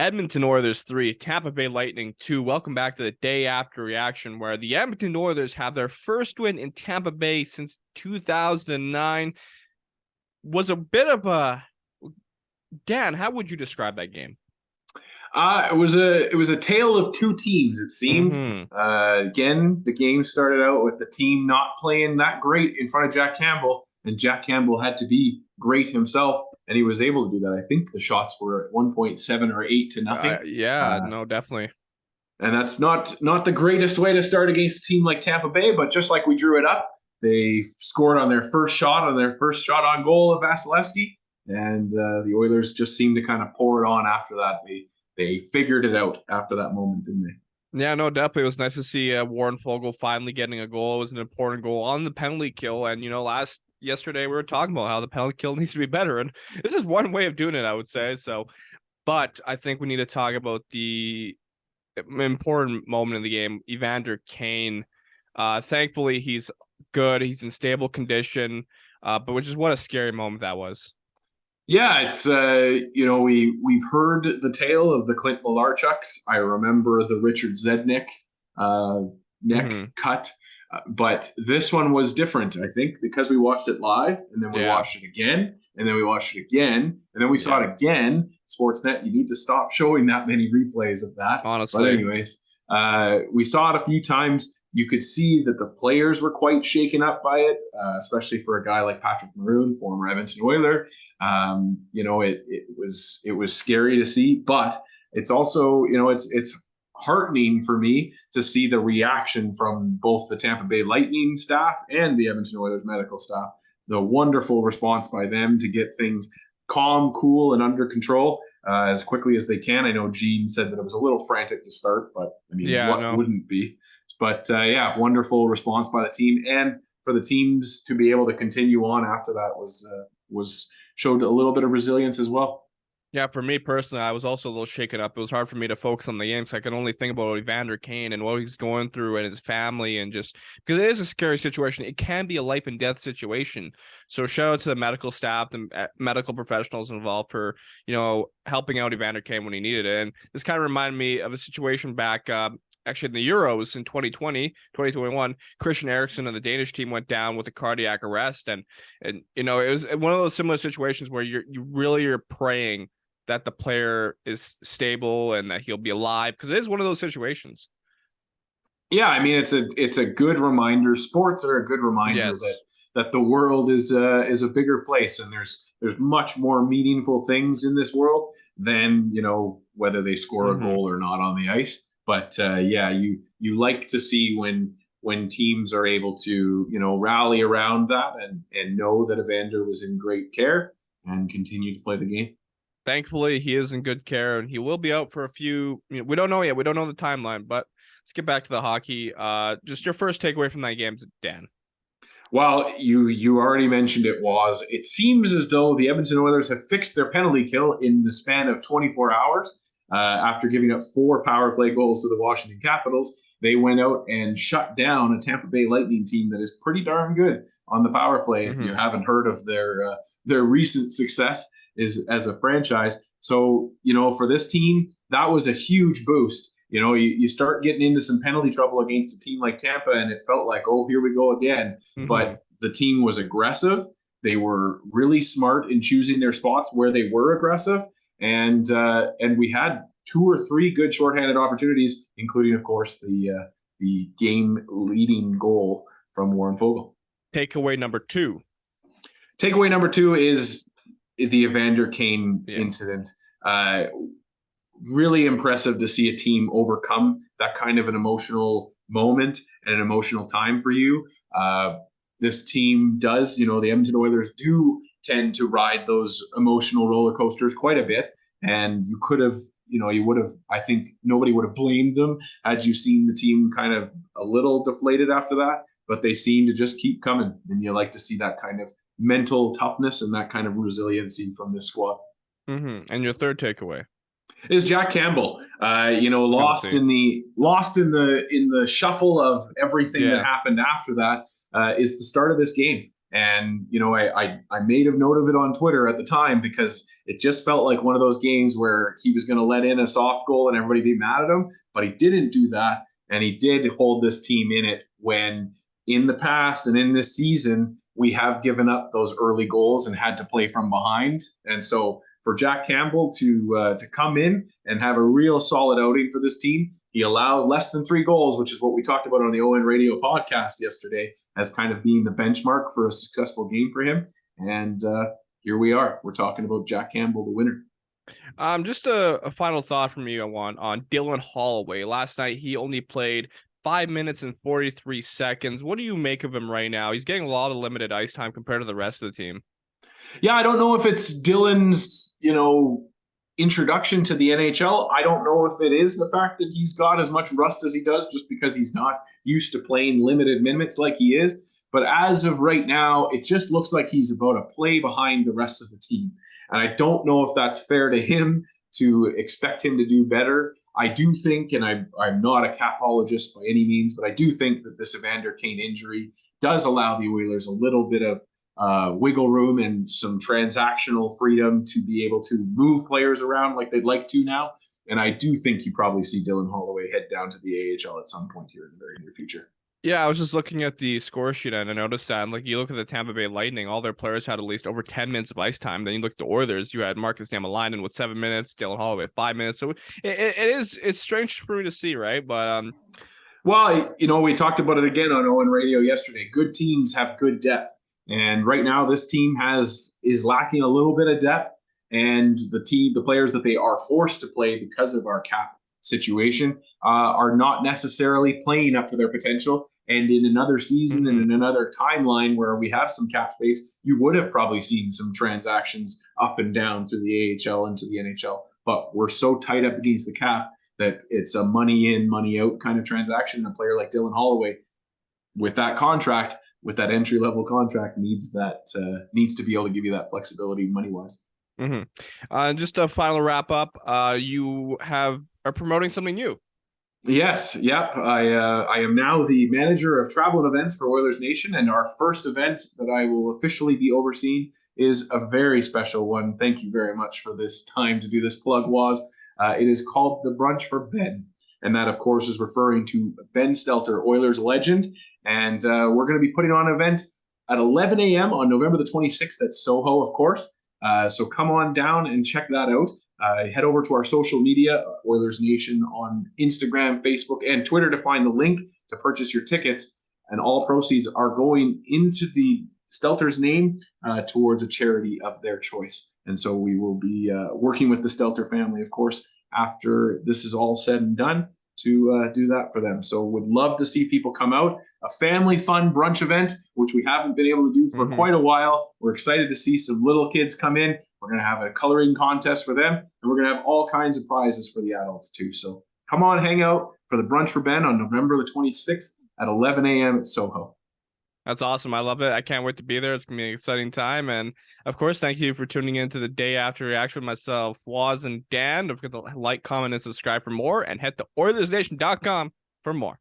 Edmonton Oilers 3, Tampa Bay Lightning 2. Welcome back to the day after reaction, where the Edmonton Oilers have their first win in Tampa Bay since 2009. Was a bit of a Dan, how would you describe that game? It was a tale of two teams, it seemed. Mm-hmm. Again, the game started out with the team not playing that great in front of Jack Campbell, and Jack Campbell had to be great himself, and he was able to do that. I think the shots were at 1.7 or 8 to nothing. No, definitely. And that's not the greatest way to start against a team like Tampa Bay, but just like we drew it up, they scored on their first shot on goal of Vasilevsky, and the Oilers just seemed to kind of pour it on after that. They figured it out after that moment, didn't they? Yeah, no, definitely. It was nice to see Warren Fogle finally getting a goal. It was an important goal on the penalty kill. And, yesterday we were talking about how the penalty kill needs to be better. And this is one way of doing it, I would say. But I think we need to talk about the important moment in the game, Evander Kane. Thankfully, he's good. He's in stable condition. But which is what a scary moment that was. Yeah, it's we've heard the tale of the Clint Malarchuks. I remember the Richard Zednick neck cut, but this one was different. I think because we watched it live, and then we watched it again, and then we watched it again, and then we saw it again. Sportsnet, you need to stop showing that many replays of that. Honestly, but anyways, we saw it a few times. You could see that the players were quite shaken up by it, especially for a guy like Patrick Maroon, former Edmonton Oiler. It was scary to see, but it's also, it's heartening for me to see the reaction from both the Tampa Bay Lightning staff and the Edmonton Oilers medical staff. The wonderful response by them to get things calm, cool, and under control as quickly as they can. I know Gene said that it was a little frantic to start, but I mean, wouldn't be? But wonderful response by the team, and for the teams to be able to continue on after that was showed a little bit of resilience as well. Yeah, for me personally, I was also a little shaken up. It was hard for me to focus on the game because I could only think about Evander Kane and what he's going through and his family, and just because it is a scary situation. It can be a life and death situation. So shout out to the medical staff, the medical professionals involved for, helping out Evander Kane when he needed it. And this kind of reminded me of a situation back actually in the Euros in 2021, Christian Eriksen and the Danish team went down with a cardiac arrest. And it was one of those similar situations where you really are praying that the player is stable and that he'll be alive, because it is one of those situations. Yeah, I mean, it's a good reminder. Sports are a good reminder that the world is a bigger place, and there's much more meaningful things in this world than, whether they score a goal or not on the ice. But you like to see when teams are able to, rally around that and know that Evander was in great care and continue to play the game. Thankfully, he is in good care, and he will be out for a few. We don't know yet. We don't know the timeline, but let's get back to the hockey. Just your first takeaway from that game, Dan. Well, you already mentioned it seems as though the Edmonton Oilers have fixed their penalty kill in the span of 24 hours. After giving up 4 power play goals to the Washington Capitals, they went out and shut down a Tampa Bay Lightning team that is pretty darn good on the power play. If you haven't heard of their recent success as a franchise. So, for this team, that was a huge boost. You start getting into some penalty trouble against a team like Tampa, and it felt like, oh, here we go again. But the team was aggressive. They were really smart in choosing their spots where they were aggressive. And we had 2 or 3 good shorthanded opportunities, including, of course, the game-leading goal from Warren Fogle. Takeaway number 2. Takeaway number 2 is the Evander Kane incident. Really impressive to see a team overcome that kind of an emotional moment and an emotional time for you. This team does, the Edmonton Oilers do tend to ride those emotional roller coasters quite a bit. And you could have, I think nobody would have blamed them had you seen the team kind of a little deflated after that, but they seem to just keep coming. And you like to see that kind of mental toughness and that kind of resiliency from this squad. And your third takeaway is Jack Campbell. Lost in the shuffle of everything that happened after that is the start of this game. And, I made a note of it on Twitter at the time because it just felt like one of those games where he was going to let in a soft goal and everybody be mad at him. But he didn't do that. And he did hold this team in it when in the past and in this season, we have given up those early goals and had to play from behind. And so for Jack Campbell to come in and have a real solid outing for this team, he allowed less than 3 goals, which is what we talked about on the ON Radio podcast yesterday, as kind of being the benchmark for a successful game for him. And here we are. We're talking about Jack Campbell, the winner. Just a final thought from you on Dylan Holloway. Last night, he only played 5 minutes and 43 seconds. What do you make of him right now? He's getting a lot of limited ice time compared to the rest of the team. Yeah, I don't know if it's Dylan's, introduction to the NHL. I don't know if it is the fact that he's got as much rust as he does just because he's not used to playing limited minutes like he is. But as of right now, it just looks like he's about a play behind the rest of the team. And I don't know if that's fair to him to expect him to do better. I do think, and I'm not a capologist by any means, but I do think that this Evander Kane injury does allow the Oilers a little bit of wiggle room and some transactional freedom to be able to move players around like they'd like to now. And I do think you probably see Dylan Holloway head down to the AHL at some point here in the very near future. Yeah, I was just looking at the score sheet and I noticed that, like, you look at the Tampa Bay Lightning, all their players had at least over 10 minutes of ice time. Then you look at the Oilers, you had Marcus Niemelainen with 7 minutes, Dylan Holloway 5 minutes. So it's strange for me to see, right? But well, we talked about it again on ON Radio yesterday. Good teams have good depth. And right now, this team is lacking a little bit of depth, and the players that they are forced to play because of our cap situation are not necessarily playing up to their potential. And in another season and in another timeline where we have some cap space, you would have probably seen some transactions up and down through the AHL into the NHL. But we're so tight up against the cap that it's a money in, money out kind of transaction. A player like Dylan Holloway, with that contract, with that entry-level contract, needs to be able to give you that flexibility money-wise. Just a final wrap-up. You are promoting something new. Yes, yep. I am now the manager of travel and events for Oilers Nation, and our first event that I will officially be overseeing is a very special one. Thank you very much for this time to do this plug, Waz. It is called the Brunch for Ben, and that, of course, is referring to Ben Stelter, Oilers legend. And we're going to be putting on an event at 11 a.m. on November the 26th at Soho, of course. So come on down and check that out. Head over to our social media, Oilers Nation, on Instagram, Facebook, and Twitter to find the link to purchase your tickets. And all proceeds are going into the Stelter's name towards a charity of their choice. And so we will be working with the Stelter family, of course, after this is all said and done, to do that for them. So would love to see people come out. A family fun brunch event, which we haven't been able to do for quite a while. We're excited to see some little kids come in. We're going to have a coloring contest for them, and we're going to have all kinds of prizes for the adults too. So come on, hang out for the Brunch for Ben on November the 26th at 11 a.m. at Soho. That's awesome. I love it. I can't wait to be there. It's going to be an exciting time. And of course, thank you for tuning in to the day after reaction with myself, Waz, and Dan. Don't forget to like, comment, and subscribe for more, and head to OilersNation.com for more.